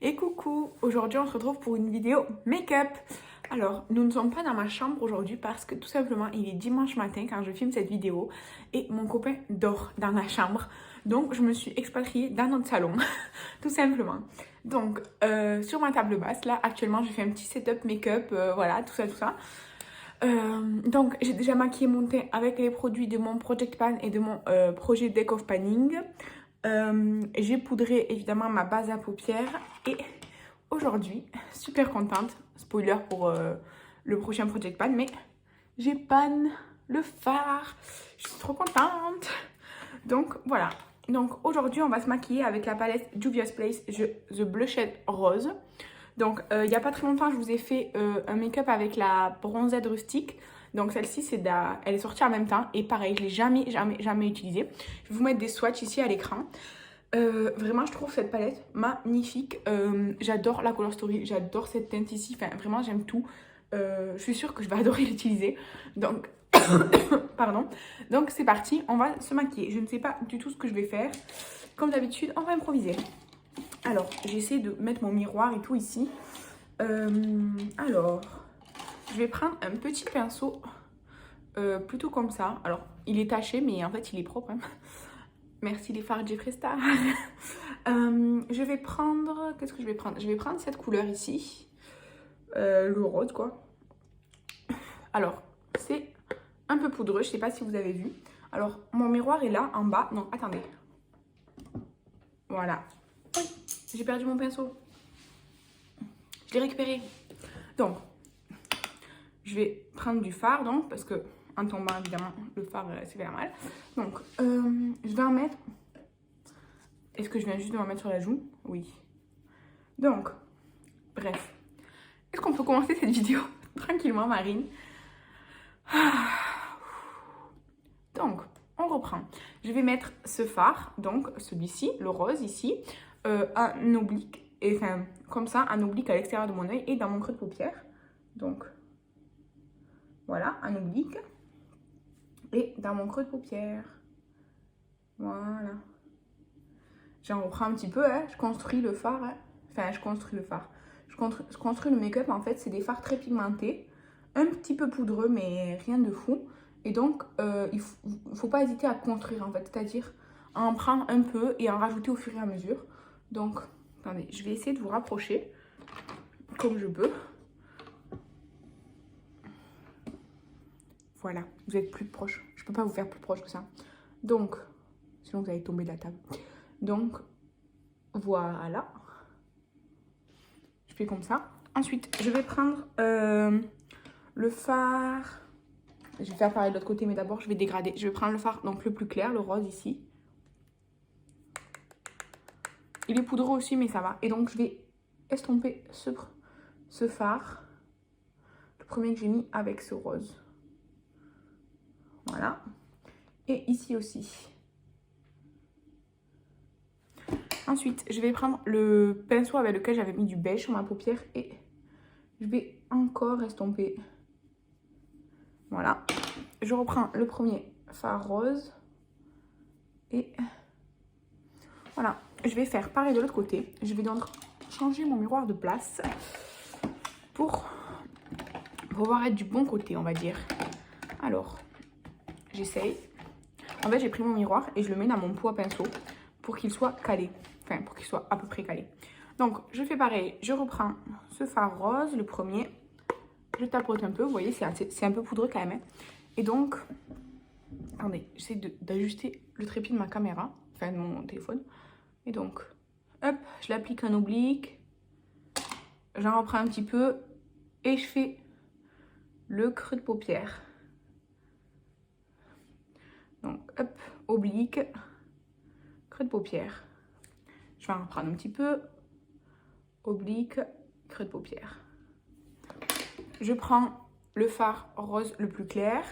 Et coucou, aujourd'hui on se retrouve pour une vidéo make-up. Alors, nous ne sommes pas dans ma chambre aujourd'hui parce que tout simplement il est dimanche matin quand je filme cette vidéo et mon copain dort dans la chambre. Donc je me suis expatriée dans notre salon, tout simplement. Donc sur ma table basse, là actuellement je fais un petit setup make-up, voilà, tout ça, tout ça. Donc j'ai déjà maquillé mon teint avec les produits de mon Project Pan et de mon projet Deck of Panning. J'ai poudré évidemment ma base à paupières et aujourd'hui, super contente, spoiler pour le prochain Project Pan, mais j'ai pan le fard, je suis trop contente. Donc voilà, donc aujourd'hui on va se maquiller avec la palette Juvia's Place The Blushed Rose. Donc il n'y a pas très longtemps je vous ai fait un make-up avec la bronzette rustique. Donc celle-ci, elle est sortie en même temps et pareil, je ne l'ai jamais utilisée. Je vais vous mettre des swatchs ici à l'écran. Vraiment, je trouve cette palette magnifique. J'adore la Color Story, j'adore cette teinte ici. Enfin, vraiment, j'aime tout. Je suis sûre que je vais adorer l'utiliser. Donc, pardon. Donc, c'est parti, on va se maquiller. Je ne sais pas du tout ce que je vais faire. Comme d'habitude, on va improviser. Alors, j'essaie de mettre mon miroir et tout ici. Alors, je vais prendre un petit pinceau plutôt comme ça. Alors, il est taché, mais en fait, il est propre. Hein. Merci les fards Jeffree Star. Je vais prendre... Qu'est-ce que je vais prendre? Je vais prendre cette couleur ici. Le rose, quoi. Alors, c'est un peu poudreux. Je ne sais pas si vous avez vu. Alors, mon miroir est là, en bas. Non, attendez. Voilà. Oui, j'ai perdu mon pinceau. Je l'ai récupéré. Donc, je vais prendre du fard, donc, parce que en tombant, évidemment, le fard, c'est bien mal. Donc, je vais en mettre... Est-ce que je viens juste de m'en mettre sur la joue? Oui. Donc, bref. Est-ce qu'on peut commencer cette vidéo tranquillement, Marine? Donc, on reprend. Je vais mettre ce fard, donc celui-ci, le rose ici, en oblique, et enfin, comme ça, en oblique à l'extérieur de mon œil et dans mon creux de paupière. Donc, voilà, en oblique. Et dans mon creux de paupière. Voilà. J'en reprends un petit peu, hein. Je construis le fard. Hein. Enfin, je construis le fard. Je construis le make-up, en fait, c'est des fards très pigmentés. Un petit peu poudreux, mais rien de fou. Et donc, il faut pas hésiter à construire, en fait. C'est-à-dire, à en prendre un peu et en rajouter au fur et à mesure. Donc, attendez, je vais essayer de vous rapprocher comme je peux. Voilà, vous êtes plus proche. Je peux pas vous faire plus proche que ça. Donc, sinon vous allez tomber de la table. Donc, voilà. Je fais comme ça. Ensuite, je vais prendre le fard. Je vais faire pareil de l'autre côté, mais d'abord, je vais dégrader. Je vais prendre le fard, donc le plus clair, le rose ici. Il est poudreux aussi, mais ça va. Et donc, je vais estomper ce fard. Le premier que j'ai mis avec ce rose. Voilà. Et ici aussi. Ensuite, je vais prendre le pinceau avec lequel j'avais mis du beige sur ma paupière et je vais encore estomper. Voilà. Je reprends le premier fard rose et voilà. Je vais faire pareil de l'autre côté. Je vais donc changer mon miroir de place pour pouvoir être du bon côté, on va dire. Alors, j'essaye. En fait, j'ai pris mon miroir et je le mets dans mon pot à pinceau pour qu'il soit calé. Enfin, pour qu'il soit à peu près calé. Donc, je fais pareil. Je reprends ce fard rose, le premier. Je tapote un peu. Vous voyez, c'est un peu poudreux quand même. Hein. Et donc, attendez, j'essaie d'ajuster le trépied de ma caméra. Enfin, de mon téléphone. Et donc, hop, je l'applique en oblique. J'en reprends un petit peu. Et je fais le creux de paupière. Donc, hop, oblique, creux de paupière. Je vais en reprendre un petit peu. Oblique, creux de paupière. Je prends le fard rose le plus clair.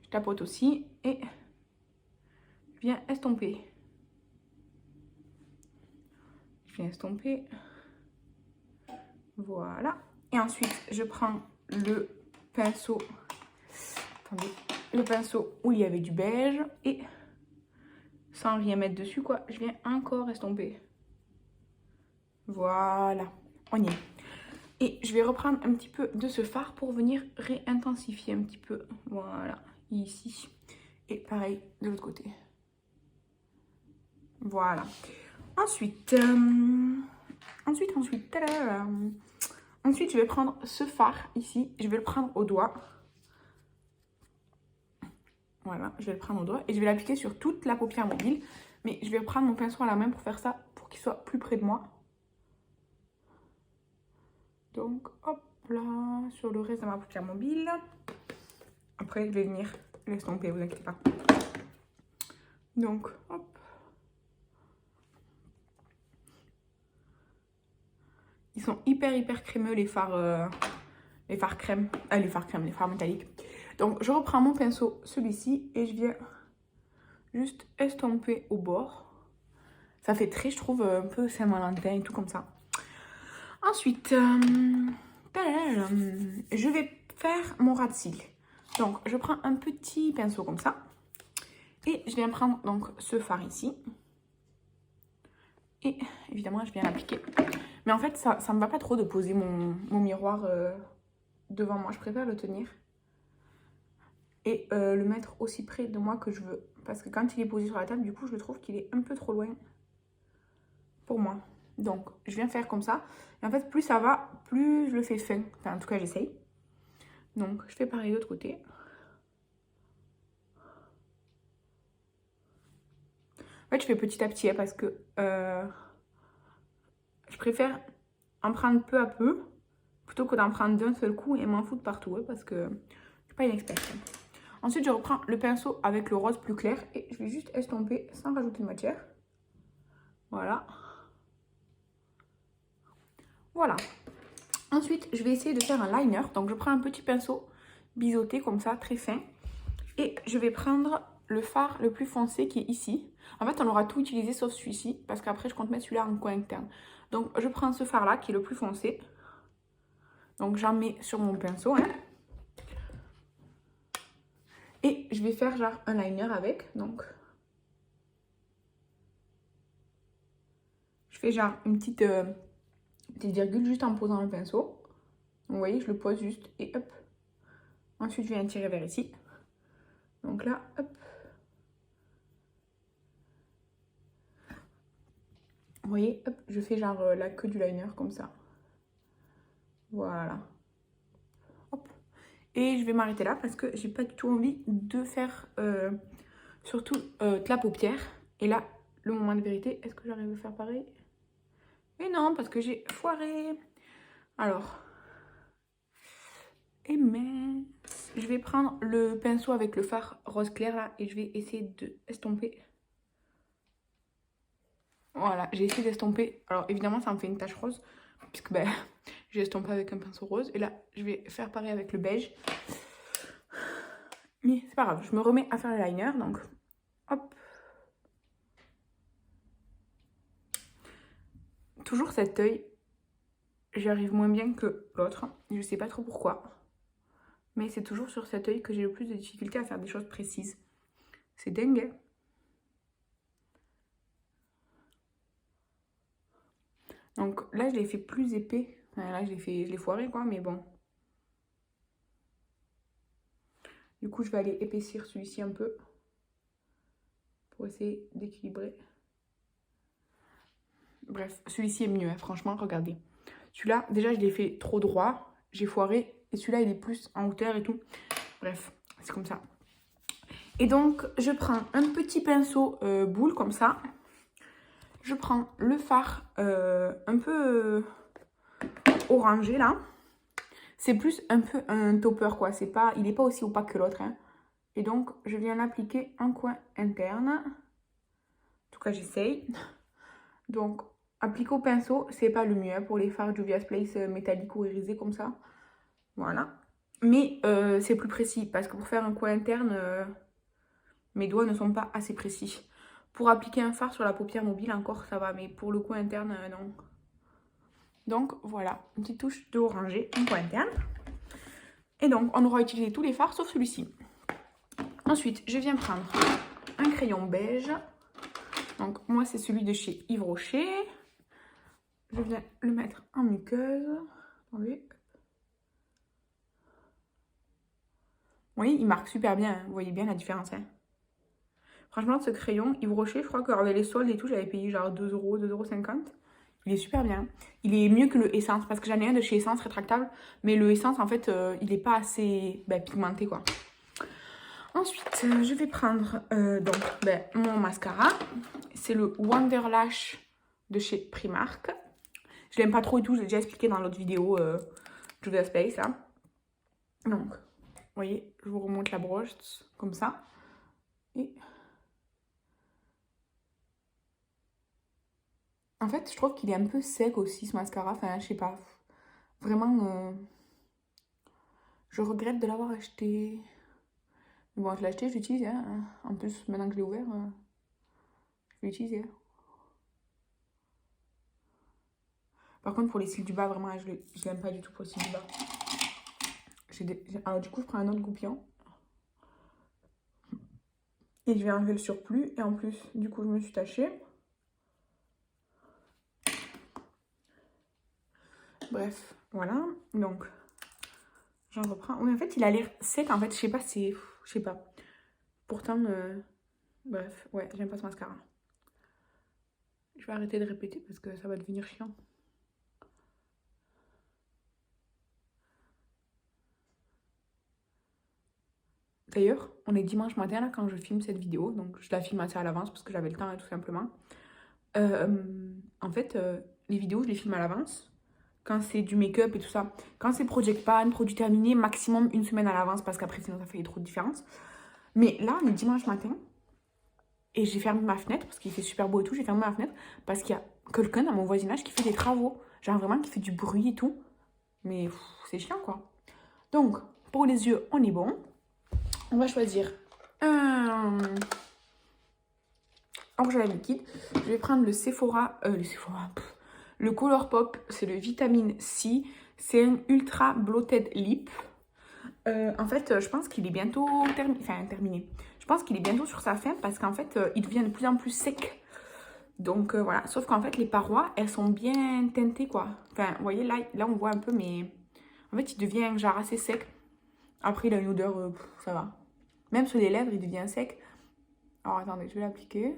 Je tapote aussi et je viens estomper. Je viens estomper. Voilà. Et ensuite, je prends le pinceau. Attendez. Le pinceau où il y avait du beige et sans rien mettre dessus, quoi, je viens encore estomper. Voilà, on y est. Et je vais reprendre un petit peu de ce fard pour venir réintensifier un petit peu. Voilà, ici. Et pareil de l'autre côté. Voilà. Ensuite, ensuite, je vais prendre ce fard ici. Je vais le prendre au doigt. Voilà, je vais le prendre au doigt et je vais l'appliquer sur toute la paupière mobile. Mais je vais prendre mon pinceau à la main pour faire ça, pour qu'il soit plus près de moi. Donc, hop là, sur le reste de ma paupière mobile. Après, je vais venir l'estomper, vous inquiétez pas. Donc, hop. Ils sont hyper crémeux, les fards crème. Les fards métalliques. Donc, je reprends mon pinceau, celui-ci, et je viens juste estomper au bord. Ça fait très, je trouve, un peu Saint-Valentin et tout comme ça. Ensuite, je vais faire mon ras de cils. Donc, je prends un petit pinceau comme ça. Et je viens prendre donc ce fard ici. Et évidemment, je viens l'appliquer. Mais en fait, ça ne me va pas trop de poser mon miroir devant moi. Je préfère le tenir. Et le mettre aussi près de moi que je veux. Parce que quand il est posé sur la table, du coup, je trouve qu'il est un peu trop loin pour moi. Donc, je viens faire comme ça. Et en fait, plus ça va, plus je le fais fin. Enfin, en tout cas, j'essaye. Donc, je fais pareil de l'autre côté. En fait, je fais petit à petit, hein, parce que je préfère en prendre peu à peu, plutôt que d'en prendre d'un seul coup et m'en foutre partout, hein, parce que je ne suis pas une experte. Ensuite, je reprends le pinceau avec le rose plus clair et je vais juste estomper sans rajouter de matière. Voilà. Voilà. Ensuite, je vais essayer de faire un liner. Donc, je prends un petit pinceau biseauté comme ça, très fin. Et je vais prendre le fard le plus foncé qui est ici. En fait, on aura tout utilisé sauf celui-ci, parce qu'après, je compte mettre celui-là en coin interne. Donc, je prends ce fard-là qui est le plus foncé. Donc, j'en mets sur mon pinceau, hein. Et je vais faire genre un liner avec. Donc, je fais genre une petite virgule juste en posant le pinceau. Vous voyez, je le pose juste et hop. Ensuite, je viens tirer vers ici. Donc là, hop. Vous voyez, hop, je fais genre la queue du liner comme ça. Voilà. Hop. Et je vais m'arrêter là parce que j'ai pas du tout envie de faire surtout de la paupière. Et là, le moment de vérité, est-ce que j'arrive à faire pareil? Mais non, parce que j'ai foiré. Alors, et mais je vais prendre le pinceau avec le fard rose clair là et je vais essayer de estomper. Voilà, j'ai essayé d'estomper. Alors évidemment, ça me fait une tache rose puisque ben, j'ai estompé avec un pinceau rose. Et là, je vais faire pareil avec le beige. Mais c'est pas grave, je me remets à faire le liner. Donc, hop. Toujours cet œil, j'y arrive moins bien que l'autre. Je sais pas trop pourquoi. Mais c'est toujours sur cet œil que j'ai le plus de difficulté à faire des choses précises. C'est dingue, hein? Donc là, je l'ai fait plus épais. Enfin, là, je l'ai foiré, quoi, mais bon. Du coup, je vais aller épaissir celui-ci un peu. Pour essayer d'équilibrer. Bref, celui-ci est mieux, hein, franchement, regardez. Celui-là, déjà, je l'ai fait trop droit. J'ai foiré. Et celui-là, il est plus en hauteur et tout. Bref, c'est comme ça. Et donc, je prends un petit pinceau boule, comme ça. Je prends le fard un peu orangé, là. C'est plus un peu un topper, quoi. Il n'est pas aussi opaque que l'autre, hein. Et donc, je viens l'appliquer en coin interne. En tout cas, j'essaye. Donc, appliquer au pinceau, c'est pas le mieux, hein, pour les fards Juvia's Place métalliques ou irisés comme ça. Voilà. Mais c'est plus précis, parce que pour faire un coin interne, mes doigts ne sont pas assez précis. Pour appliquer un fard sur la paupière mobile, encore, ça va. Mais pour le coin interne, non. Donc, voilà. Une petite touche de orangé en coin interne. Et donc, on aura utilisé tous les fards, sauf celui-ci. Ensuite, je viens prendre un crayon beige. Donc, moi, c'est celui de chez Yves Rocher. je viens le mettre en muqueuse. Attendez. Vous voyez, il marque super bien, hein. Vous voyez bien la différence, hein. Franchement, ce crayon Yves Rocher, je crois qu'avec les soldes et tout, j'avais payé genre 2 euros, 2,50 €. Il est super bien. Il est mieux que le Essence, parce que j'en ai un de chez Essence rétractable, mais le Essence, en fait, il n'est pas assez pigmenté, quoi. Ensuite, je vais prendre donc mon mascara. C'est le Wonderlash de chez Primark. Je l'aime pas trop et tout, je l'ai déjà expliqué dans l'autre vidéo Juvia's Space, là. Donc, vous voyez, je vous remonte la broche, comme ça. Et... en fait, je trouve qu'il est un peu sec aussi, ce mascara. Enfin, je sais pas. Vraiment, je regrette de l'avoir acheté. Bon, je l'ai acheté, je l'utilise. Hein. En plus, maintenant que je l'ai ouvert, je vais l'utiliser. Par contre, pour les cils du bas, vraiment, je l'aime pas du tout pour les cils du bas. Alors, du coup, je prends un autre goupillon. Et je vais enlever le surplus. Et en plus, du coup, je me suis tachée. Bref, voilà. Donc, j'en reprends. Oui, en fait, il a l'air sec. En fait, je sais pas, c'est... je sais pas. Pourtant, bref, ouais, j'aime pas ce mascara. Je vais arrêter de répéter parce que ça va devenir chiant. D'ailleurs, on est dimanche matin là quand je filme cette vidéo, donc je la filme assez à l'avance parce que j'avais le temps tout simplement. En fait, les vidéos, je les filme à l'avance quand c'est du make-up et tout ça. Quand c'est Project Pan, produit terminé, maximum une semaine à l'avance parce qu'après sinon ça fait trop de différence. Mais là, on est dimanche matin et j'ai fermé ma fenêtre parce qu'il fait super beau et tout. J'ai fermé ma fenêtre parce qu'il y a quelqu'un dans mon voisinage qui fait des travaux. Genre vraiment qui fait du bruit et tout. Mais c'est chiant quoi. Donc, pour les yeux, on est bon. On va choisir un rouge à lèvres liquide. Je vais prendre le Sephora, le Colourpop, c'est le Vitamine C. C'est un Ultra Bloated Lip. En fait, je pense qu'il est bientôt terminé. Je pense qu'il est bientôt sur sa fin parce qu'en fait, il devient de plus en plus sec. Donc voilà, sauf qu'en fait, les parois, elles sont bien teintées quoi. Enfin, vous voyez, là on voit un peu, mais en fait, il devient genre assez sec. Après, il a une odeur, ça va. Même sur les lèvres, il devient sec. Alors, attendez, je vais l'appliquer.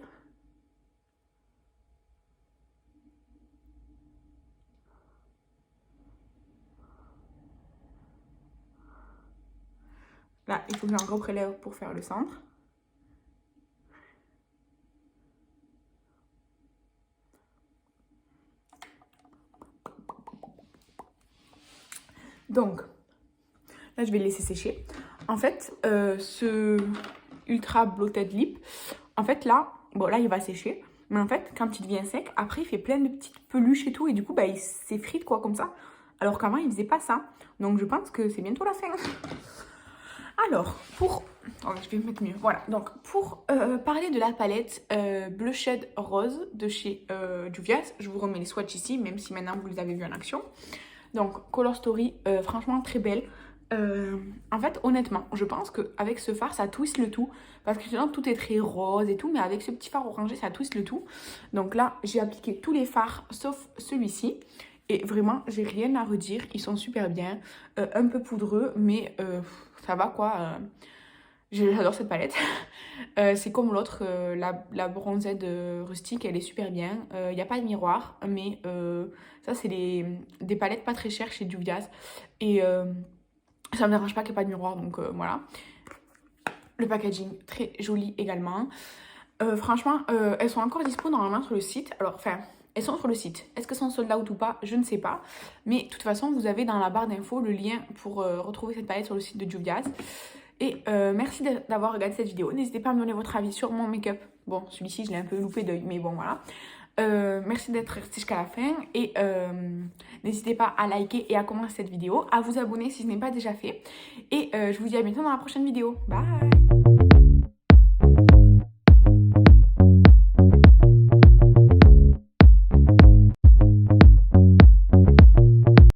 Là, il faut que j'en reprélève pour faire le centre. Donc, là, je vais le laisser sécher. En fait, ce Ultra Bloated Lip, en fait, là, bon, là, il va sécher. Mais en fait, quand il devient sec, après, il fait plein de petites peluches et tout. Et du coup, il s'effrite, quoi, comme ça. Alors qu'avant, il faisait pas ça. Donc, je pense que c'est bientôt la fin. Alors, pour... oh, je vais me mettre mieux. Voilà, donc pour parler de la palette Blushed Rose de chez Juvia's, je vous remets les swatchs ici, même si maintenant vous les avez vus en action. Donc, Color Story, franchement très belle. En fait, honnêtement, je pense qu'avec ce fard, ça twist le tout. Parce que sinon, tout est très rose et tout. Mais avec ce petit fard orangé, ça twist le tout. Donc là, j'ai appliqué tous les fards, sauf celui-ci. Et vraiment, j'ai rien à redire. Ils sont super bien. Un peu poudreux, mais ça va quoi. J'adore cette palette. C'est comme l'autre, la bronzette rustique, elle est super bien. Il n'y a pas de miroir, mais ça, c'est des palettes pas très chères chez Juvia's. Et ça me dérange pas qu'il n'y ait pas de miroir, donc voilà. Le packaging, très joli également. Franchement, elles sont encore dispo normalement sur le site. Alors, enfin, elles sont sur le site. Est-ce qu'elles sont sold out ou pas? Je ne sais pas. Mais de toute façon, vous avez dans la barre d'infos le lien pour retrouver cette palette sur le site de Juvia's. Et merci d'avoir regardé cette vidéo. N'hésitez pas à me donner votre avis sur mon make-up. Bon, celui-ci, je l'ai un peu loupé d'œil, mais bon, voilà. Merci d'être resté jusqu'à la fin. Et n'hésitez pas à liker et à commenter cette vidéo. À vous abonner si ce n'est pas déjà fait. Et je vous dis à bientôt dans la prochaine vidéo. Bye!